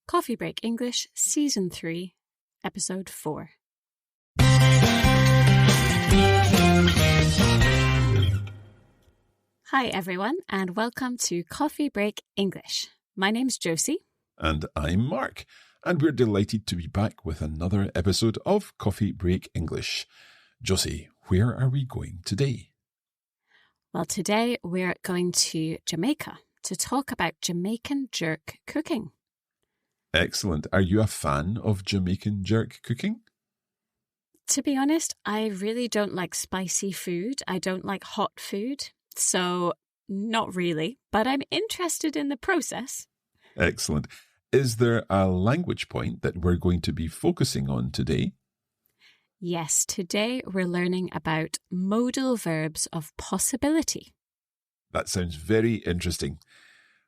Coffee Break English, Season 3, Episode 4. Hi everyone, and welcome to Coffee Break English. My name's Josie. And I'm Mark, and we're delighted to be back with another episode of Coffee Break English. Josie, where are we going today? Well, today we're going to Jamaica to talk about Jamaican jerk cooking. Excellent. Are you a fan of Jamaican jerk cooking? To be honest, I really don't like spicy food. I don't like hot food. So, not really, but I'm interested in the process. Excellent. Is there a language point that we're going to be focusing on today? Yes, today we're learning about modal verbs of possibility. That sounds very interesting.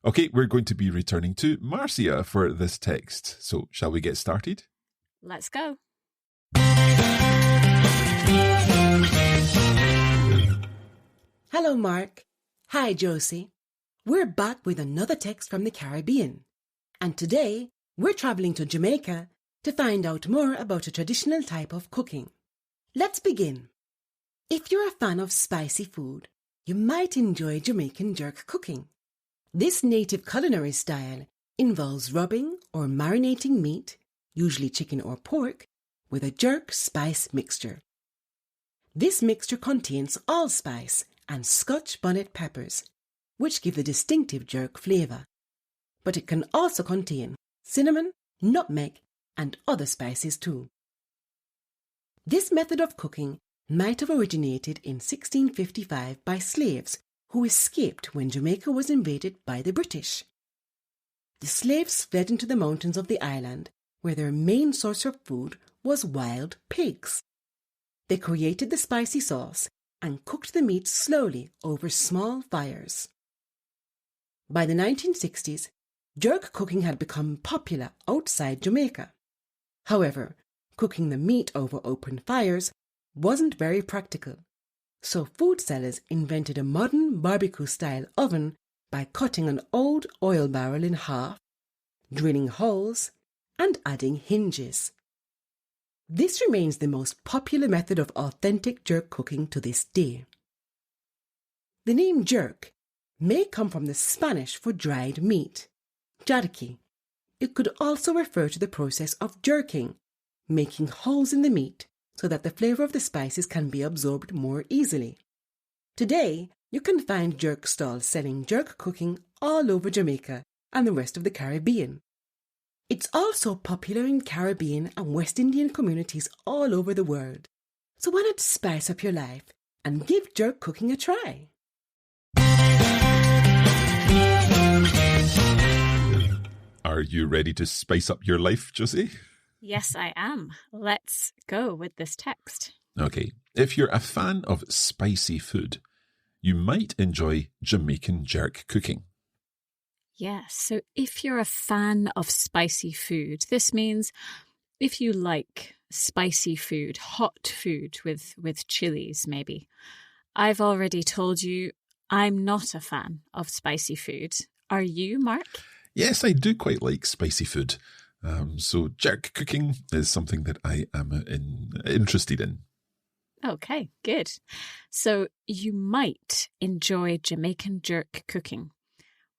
Okay, we're going to be returning to Marcia for this text. So, shall we get started? Let's go. Hello, Mark. Hi, Josie. We're back with another text from the Caribbean. And today, we're traveling to Jamaica to find out more about a traditional type of cooking. Let's begin. If you're a fan of spicy food, you might enjoy Jamaican jerk cooking. This native culinary style involves rubbing or marinating meat, usually chicken or pork, with a jerk spice mixture. This mixture contains allspice and Scotch bonnet peppers, which give the distinctive jerk flavour. But it can also contain cinnamon, nutmeg, and other spices too. This method of cooking might have originated in 1655 by slaves who escaped when Jamaica was invaded by the British. The slaves fled into the mountains of the island, where their main source of food was wild pigs. They created the spicy sauce and cooked the meat slowly over small fires. By the 1960s, jerk cooking had become popular outside Jamaica. However, cooking the meat over open fires wasn't very practical, so food sellers invented a modern barbecue-style oven by cutting an old oil barrel in half, drilling holes, and adding hinges. This remains the most popular method of authentic jerk cooking to this day. The name jerk may come from the Spanish for dried meat, jarque. It could also refer to the process of jerking, making holes in the meat so that the flavour of the spices can be absorbed more easily. Today, you can find jerk stalls selling jerk cooking all over Jamaica and the rest of the Caribbean. It's also popular in Caribbean and West Indian communities all over the world. So why not spice up your life and give jerk cooking a try? Are you ready to spice up your life, Josie? Yes, I am. Let's go with this text. Okay, if you're a fan of spicy food, you might enjoy Jamaican jerk cooking. Yes, so if you're a fan of spicy food, this means if you like spicy food, hot food with chilies maybe. I've already told you I'm not a fan of spicy food. Are you, Mark? Yes, I do quite like spicy food. So jerk cooking is something that I am interested in. Okay, good. So you might enjoy Jamaican jerk cooking.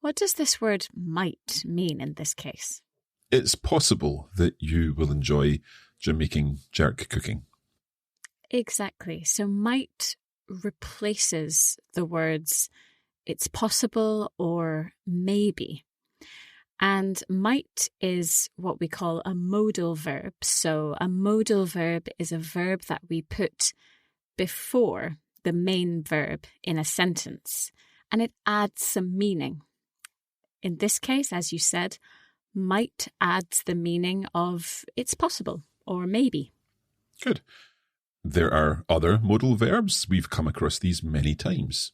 What does this word might mean in this case? It's possible that you will enjoy Jamaican jerk cooking. Exactly. So might replaces the words it's possible or maybe. And might is what we call a modal verb. So a modal verb is a verb that we put before the main verb in a sentence, and it adds some meaning. In this case, as you said, might adds the meaning of it's possible or maybe. Good. There are other modal verbs. We've come across these many times.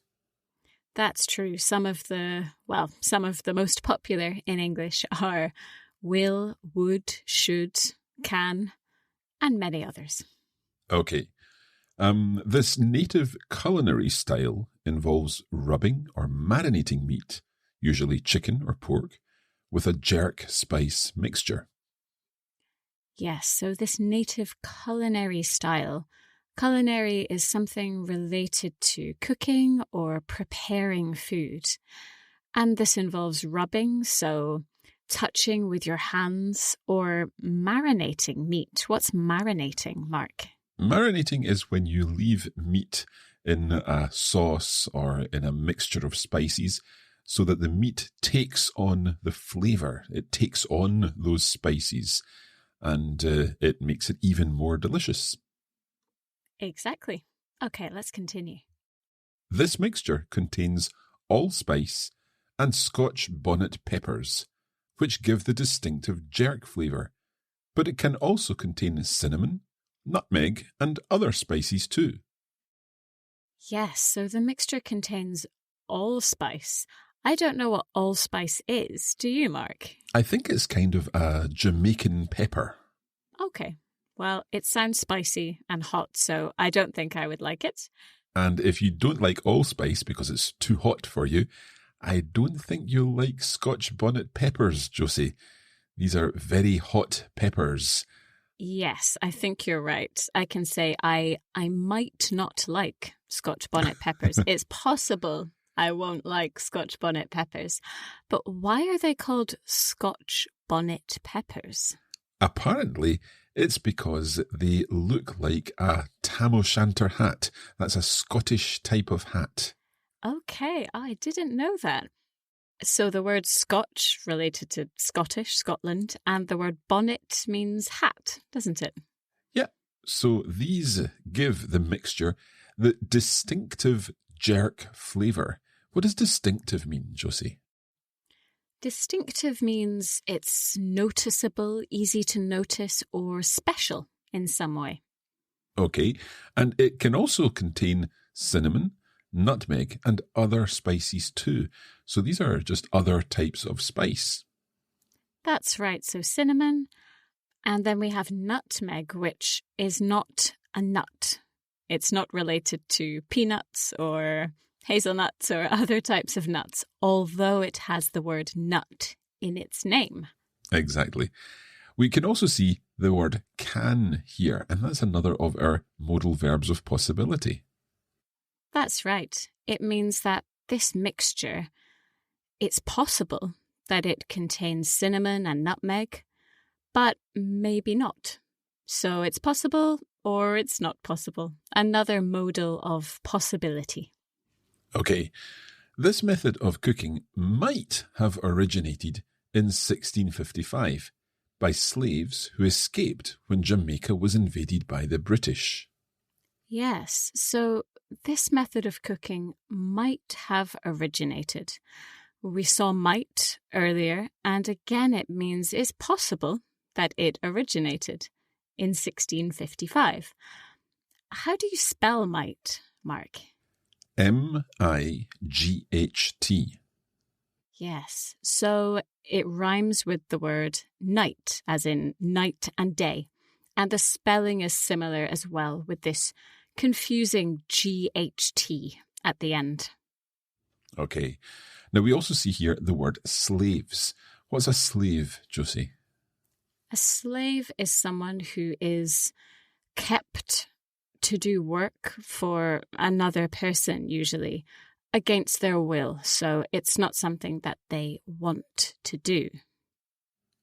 That's true. Some of the most popular in English are will, would, should, can, and many others. Okay. This native culinary style involves rubbing or marinating meat, usually chicken or pork, with a jerk spice mixture. Yes, so this native culinary style. Culinary is something related to cooking or preparing food. And this involves rubbing, so touching with your hands, or marinating meat. What's marinating, Mark? Marinating is when you leave meat in a sauce or in a mixture of spices so that the meat takes on the flavour. It takes on those spices and it makes it even more delicious. Exactly. Okay, let's continue. This mixture contains allspice and Scotch bonnet peppers, which give the distinctive jerk flavour, but it can also contain cinnamon, nutmeg, and other spices too. Yes, so the mixture contains allspice. I don't know what allspice is. Do you, Mark? I think it's kind of a Jamaican pepper. Okay. Well, it sounds spicy and hot, so I don't think I would like it. And if you don't like allspice because it's too hot for you, I don't think you'll like Scotch bonnet peppers, Josie. These are very hot peppers. Yes, I think you're right. I can say I might not like Scotch bonnet peppers. It's possible I won't like Scotch bonnet peppers. But why are they called Scotch bonnet peppers? Apparently, it's because they look like a tam o' shanter hat. That's a Scottish type of hat. Okay, I didn't know that. So the word Scotch related to Scottish, Scotland, and the word bonnet means hat, doesn't it? Yeah, so these give the mixture the distinctive jerk flavour. What does distinctive mean, Josie? Distinctive means it's noticeable, easy to notice, or special in some way. Okay, and it can also contain cinnamon, nutmeg, and other spices too. So these are just other types of spice. That's right, so cinnamon, and then we have nutmeg, which is not a nut. It's not related to peanuts or hazelnuts or other types of nuts, although it has the word nut in its name. Exactly. We can also see the word can here, and that's another of our modal verbs of possibility. That's right. It means that this mixture, it's possible that it contains cinnamon and nutmeg, but maybe not. So it's possible or it's not possible. Another modal of possibility. Okay, this method of cooking might have originated in 1655 by slaves who escaped when Jamaica was invaded by the British. Yes, so this method of cooking might have originated. We saw might earlier, and again it means it's possible that it originated in 1655. How do you spell might, Mark? Might. Yes, so it rhymes with the word night, as in night and day. And the spelling is similar as well, with this confusing GHT at the end. Okay. Now we also see here the word slaves. What's a slave, Josie? A slave is someone who is kept to do work for another person, usually, against their will. So it's not something that they want to do.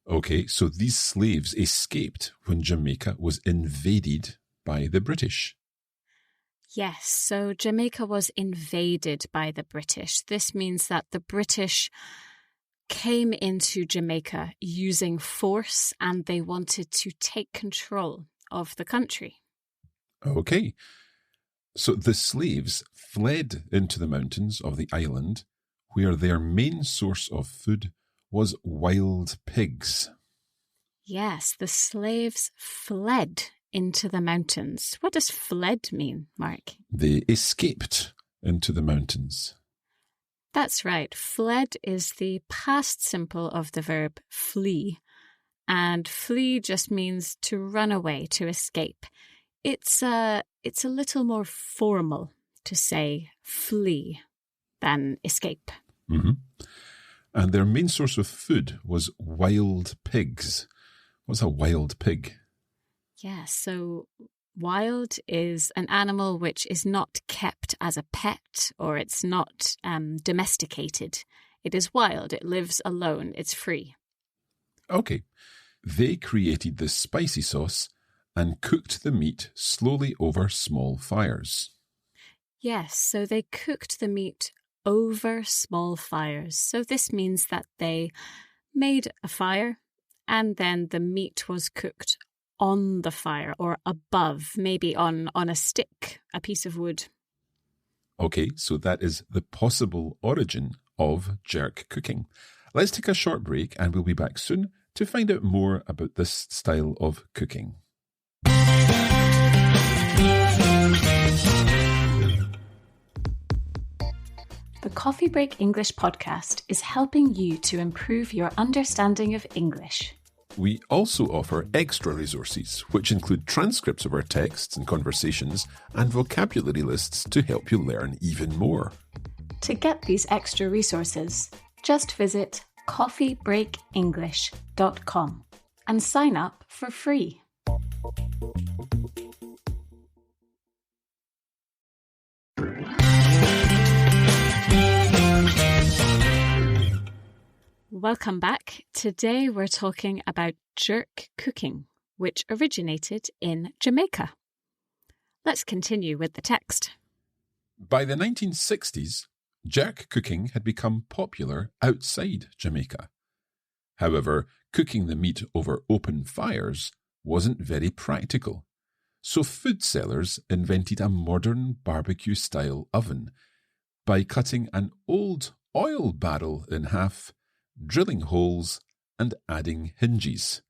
Okay, so these slaves escaped when Jamaica was invaded by the British. Yes, so Jamaica was invaded by the British. This means that the British came into Jamaica using force and they wanted to take control of the country. Okay, so the slaves fled into the mountains of the island where their main source of food was wild pigs. Yes, the slaves fled into the mountains. What does fled mean, Mark? They escaped into the mountains. That's right. Fled is the past simple of the verb flee. And flee just means to run away, to escape. It's a little more formal to say flee than escape. Mm-hmm. And their main source of food was wild pigs. What's a wild pig? Yeah, so wild is an animal which is not kept as a pet, or it's not domesticated. It is wild. It lives alone. It's free. Okay. They created this spicy sauce and cooked the meat slowly over small fires. Yes, so they cooked the meat over small fires. So this means that they made a fire and then the meat was cooked on the fire or above, maybe on a stick, a piece of wood. Okay, so that is the possible origin of jerk cooking. Let's take a short break and we'll be back soon to find out more about this style of cooking. The Coffee Break English podcast is helping you to improve your understanding of English. We also offer extra resources, which include transcripts of our texts and conversations and vocabulary lists to help you learn even more. To get these extra resources, just visit coffeebreakenglish.com and sign up for free. Welcome back. Today we're talking about jerk cooking, which originated in Jamaica. Let's continue with the text. By the 1960s, jerk cooking had become popular outside Jamaica. However, cooking the meat over open fires wasn't very practical. So food sellers invented a modern barbecue-style oven by cutting an old oil barrel in half, drilling holes, and adding hinges.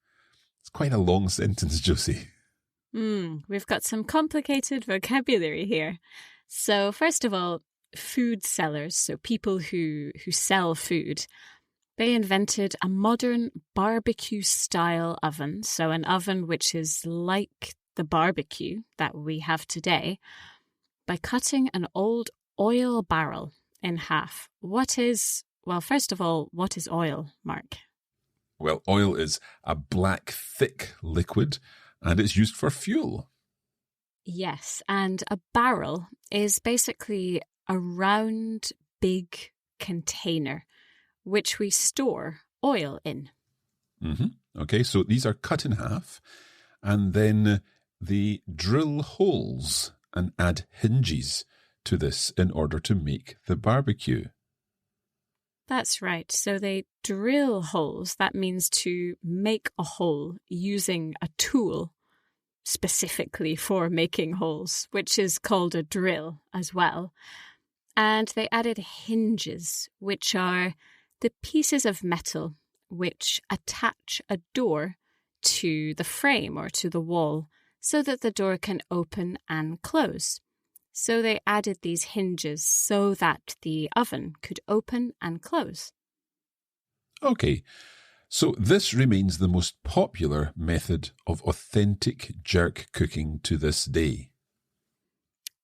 It's quite a long sentence, Josie. We've got some complicated vocabulary here. So first of all, food sellers, so people who sell food, they invented a modern barbecue-style oven, so an oven which is like the barbecue that we have today, by cutting an old oil barrel in half. First of all, what is oil, Mark? Well, oil is a black, thick liquid, and it's used for fuel. Yes, and a barrel is basically a round, big container which we store oil in. Okay, so these are cut in half, and then they drill holes and add hinges to this in order to make the barbecue. That's right. So they drill holes. That means to make a hole using a tool specifically for making holes, which is called a drill as well. And they added hinges, which are the pieces of metal which attach a door to the frame or to the wall so that the door can open and close. So they added these hinges so that the oven could open and close. Okay, so this remains the most popular method of authentic jerk cooking to this day.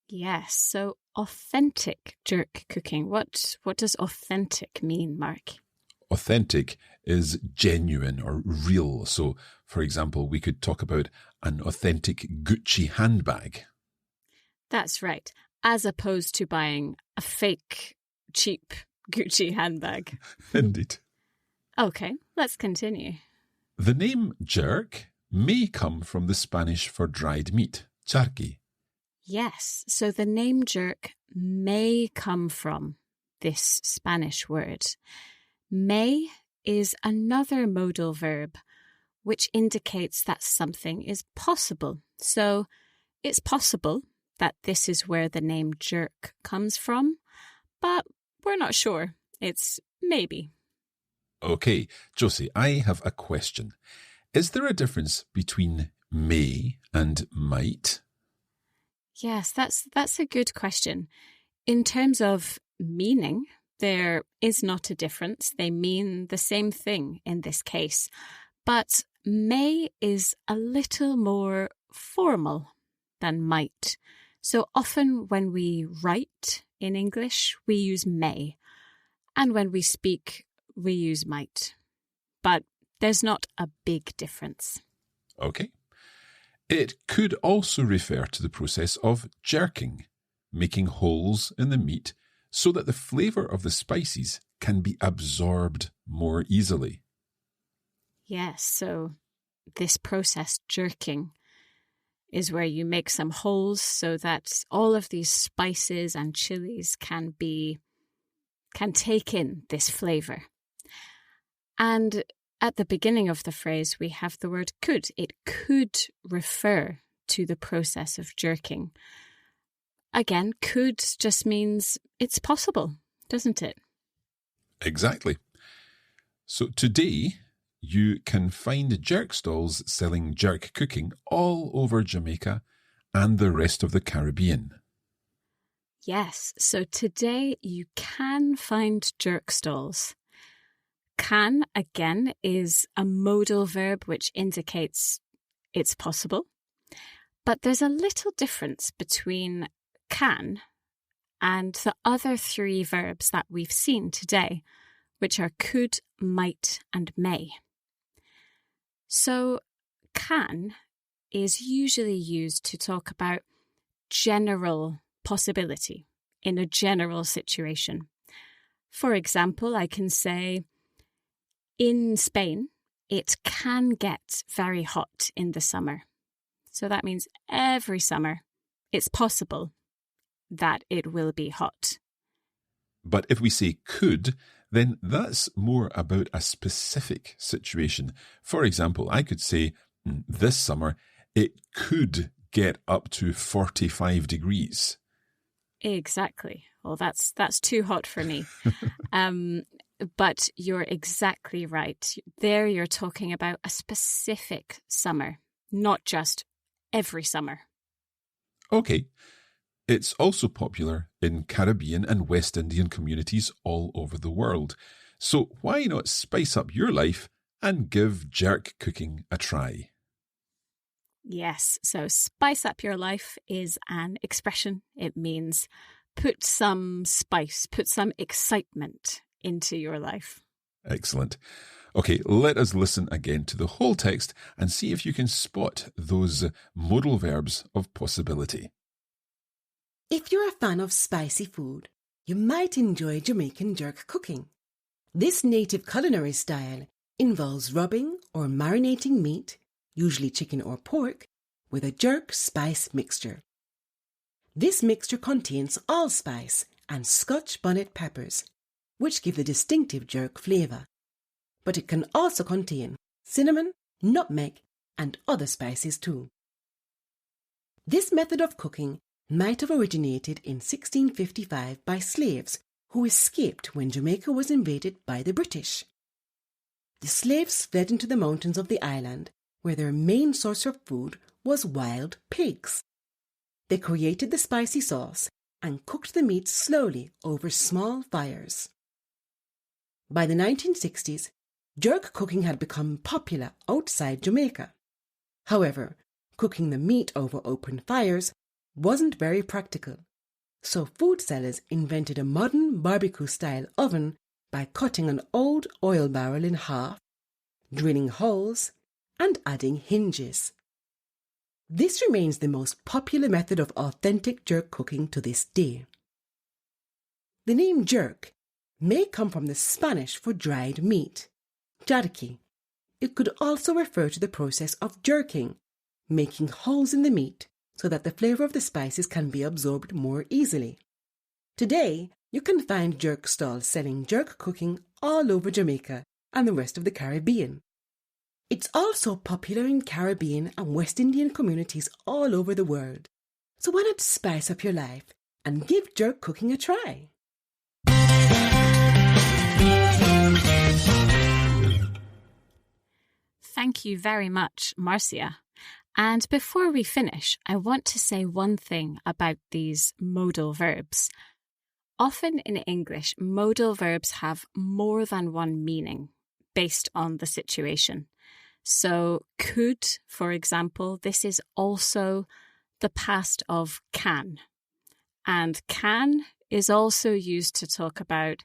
Yes, so authentic jerk cooking. What does authentic mean, Mark? Authentic is genuine or real. So, for example, we could talk about an authentic Gucci handbag. That's right, as opposed to buying a fake, cheap Gucci handbag. Indeed. Okay, let's continue. The name jerk may come from the Spanish for dried meat, charqui. Yes, so the name jerk may come from this Spanish word. May is another modal verb which indicates that something is possible. So it's possible that this is where the name jerk comes from, but we're not sure. It's maybe. Okay, Josie, I have a question. Is there a difference between may and might? Yes, that's a good question. In terms of meaning, there is not a difference. They mean the same thing in this case. But may is a little more formal than might. So often when we write in English, we use may. And when we speak we use might, but there's not a big difference. Okay. It could also refer to the process of jerking, making holes in the meat so that the flavour of the spices can be absorbed more easily. Yes, so this process, jerking, is where you make some holes so that all of these spices and chilies can take in this flavour. And at the beginning of the phrase, we have the word could. It could refer to the process of jerking. Again, could just means it's possible, doesn't it? Exactly. So today, you can find jerk stalls selling jerk cooking all over Jamaica and the rest of the Caribbean. Yes, so today you can find jerk stalls. Can, again, is a modal verb which indicates it's possible. But there's a little difference between can and the other three verbs that we've seen today, which are could, might, and may. So can is usually used to talk about general possibility in a general situation. For example, I can say, in Spain, it can get very hot in the summer. So that means every summer it's possible that it will be hot. But if we say could, then that's more about a specific situation. For example, I could say, this summer, it could get up to 45 degrees. Exactly. Well, that's too hot for me. But you're exactly right. There you're talking about a specific summer, not just every summer. Okay. It's also popular in Caribbean and West Indian communities all over the world. So why not spice up your life and give jerk cooking a try? Yes, so spice up your life is an expression. It means put some spice, put some excitement into your life. Excellent. Okay, let us listen again to the whole text and see if you can spot those modal verbs of possibility. If you're a fan of spicy food, you might enjoy Jamaican jerk cooking. This native culinary style involves rubbing or marinating meat, usually chicken or pork, with a jerk spice mixture. This mixture contains allspice and Scotch bonnet peppers, which give the distinctive jerk flavour. But it can also contain cinnamon, nutmeg, and other spices too. This method of cooking might have originated in 1655 by slaves who escaped when Jamaica was invaded by the British. The slaves fled into the mountains of the island, where their main source of food was wild pigs. They created the spicy sauce and cooked the meat slowly over small fires. By the 1960s, jerk cooking had become popular outside Jamaica. However, cooking the meat over open fires wasn't very practical, so food sellers invented a modern barbecue-style oven by cutting an old oil barrel in half, drilling holes, and adding hinges. This remains the most popular method of authentic jerk cooking to this day. The name jerk may come from the Spanish for dried meat, jarque. It could also refer to the process of jerking, making holes in the meat so that the flavour of the spices can be absorbed more easily. Today, you can find jerk stalls selling jerk cooking all over Jamaica and the rest of the Caribbean. It's also popular in Caribbean and West Indian communities all over the world. So why not spice up your life and give jerk cooking a try? Thank you very much, Marcia. And before we finish, I want to say one thing about these modal verbs. Often in English, modal verbs have more than one meaning based on the situation. So could, for example, this is also the past of can. And can is also used to talk about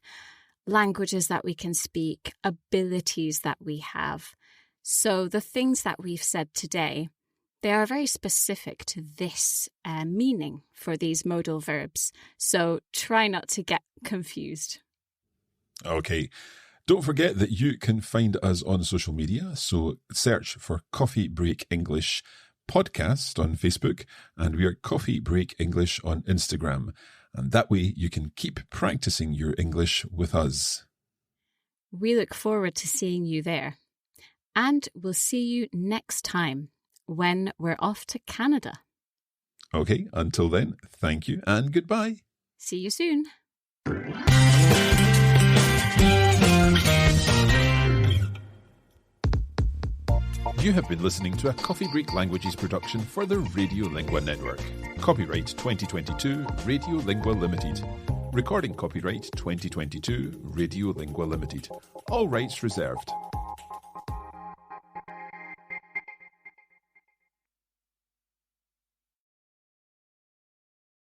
languages that we can speak, abilities that we have. So the things that we've said today, they are very specific to this meaning for these modal verbs. So try not to get confused. Okay. Don't forget that you can find us on social media. So search for Coffee Break English Podcast on Facebook, and we are Coffee Break English on Instagram. And that way you can keep practicing your English with us. We look forward to seeing you there. And we'll see you next time when we're off to Canada. Okay, until then, thank you and goodbye. See you soon. You have been listening to a Coffee Break Languages production for the Radiolingua Network. Copyright 2022 Radiolingua Limited. Recording copyright 2022 Radiolingua Limited. All rights reserved.